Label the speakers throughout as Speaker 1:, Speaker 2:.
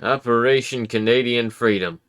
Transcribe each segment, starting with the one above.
Speaker 1: Operation Canadian Freedom.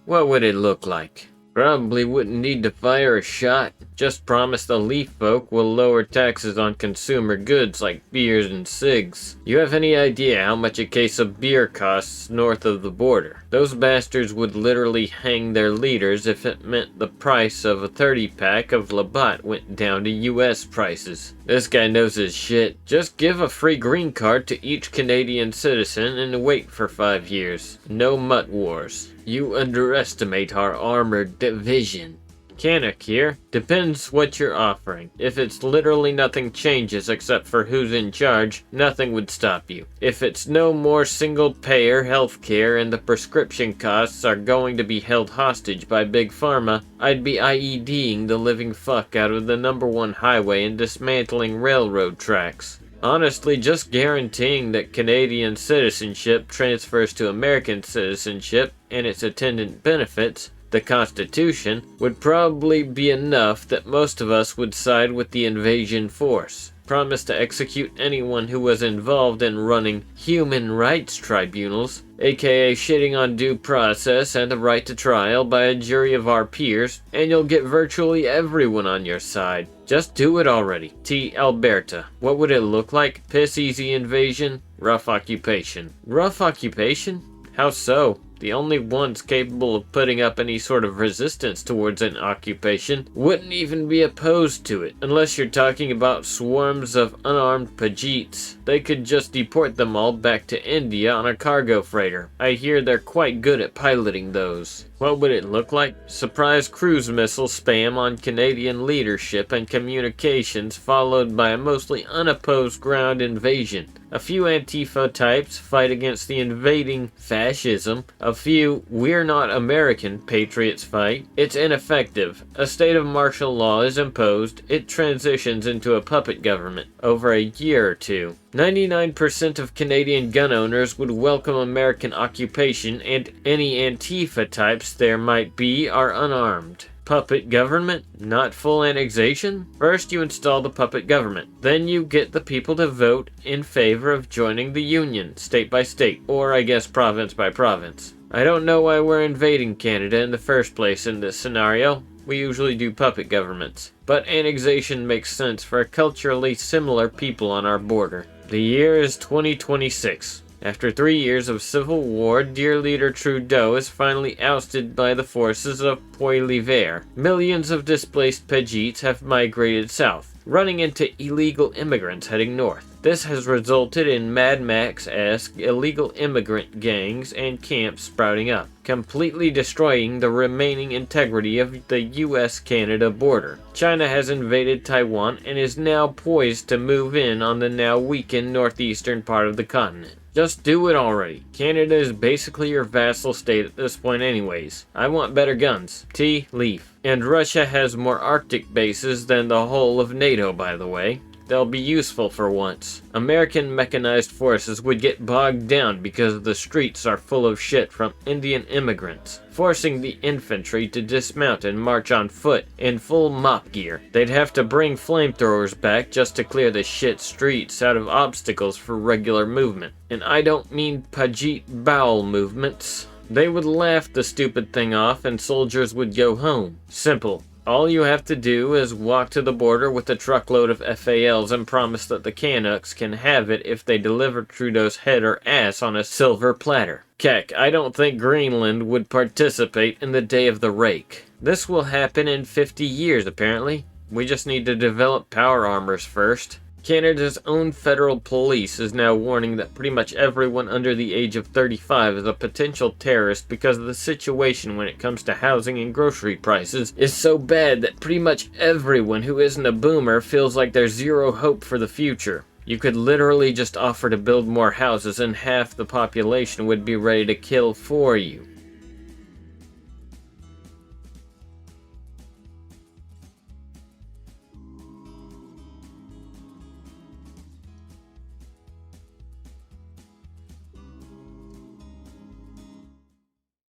Speaker 1: What would it look like? Probably wouldn't need to fire a shot. Just promise the Leaf folk will lower taxes on consumer goods like beers and cigs. You have any idea how much a case of beer costs north of the border? Those bastards would literally hang their leaders if it meant the price of a 30-pack of Labatt went down to US prices. This guy knows his shit. Just give a free green card to each Canadian citizen and wait for 5 years. No mutt wars. You underestimate our armored division. Canuck here. Depends what you're offering. If it's literally nothing changes except for who's in charge, nothing would stop you. If it's no more single-payer healthcare and the prescription costs are going to be held hostage by Big Pharma, I'd be IEDing the living fuck out of the #1 highway and dismantling railroad tracks. Honestly, just guaranteeing that Canadian citizenship transfers to American citizenship and its attendant benefits, the Constitution, would probably be enough that most of us would side with the invasion force. Promise to execute anyone who was involved in running human rights tribunals, aka shitting on due process and the right to trial by a jury of our peers, and you'll get virtually everyone on your side. Just do it already. T. Alberta. What would it look like? Piss easy invasion? Rough occupation. Rough occupation? How so? The only ones capable of putting up any sort of resistance towards an occupation wouldn't even be opposed to it, unless you're talking about swarms of unarmed Pajeets. They could just deport them all back to India on a cargo freighter. I hear they're quite good at piloting those. What would it look like? Surprise cruise missile spam on Canadian leadership and communications, followed by a mostly unopposed ground invasion. A few Antifa types fight against the invading fascism. A few "we're not American" patriots fight. It's ineffective. A state of martial law is imposed. It transitions into a puppet government over a year or two. 99% of Canadian gun owners would welcome American occupation, and any Antifa types there might be are unarmed. Puppet government? Not full annexation? First you install the puppet government. Then you get the people to vote in favor of joining the Union, state by state, or I guess province by province. I don't know why we're invading Canada in the first place in this scenario. We usually do puppet governments. But annexation makes sense for culturally similar people on our border. The year is 2026. After 3 years of civil war, dear leader Trudeau is finally ousted by the forces of Poilievre. Millions of displaced Pajeets have migrated south, running into illegal immigrants heading north. This has resulted in Mad Max-esque illegal immigrant gangs and camps sprouting up, completely destroying the remaining integrity of the US-Canada border. China has invaded Taiwan and is now poised to move in on the now weakened northeastern part of the continent. Just do it already. Canada is basically your vassal state at this point anyways. I want better guns. T. Leaf. And Russia has more Arctic bases than the whole of NATO, by the way. They'll be useful for once. American mechanized forces would get bogged down because the streets are full of shit from Indian immigrants, forcing the infantry to dismount and march on foot in full mop gear. They'd have to bring flamethrowers back just to clear the shit streets out of obstacles for regular movement. And I don't mean Pajeet bowel movements. They would laugh the stupid thing off and soldiers would go home. Simple. All you have to do is walk to the border with a truckload of FALs and promise that the Canucks can have it if they deliver Trudeau's head or ass on a silver platter. Keck, I don't think Greenland would participate in the Day of the Rake. This will happen in 50 years apparently. We just need to develop power armors first. Canada's own federal police is now warning that pretty much everyone under the age of 35 is a potential terrorist because the situation when it comes to housing and grocery prices is so bad that pretty much everyone who isn't a boomer feels like there's zero hope for the future. You could literally just offer to build more houses and half the population would be ready to kill for you.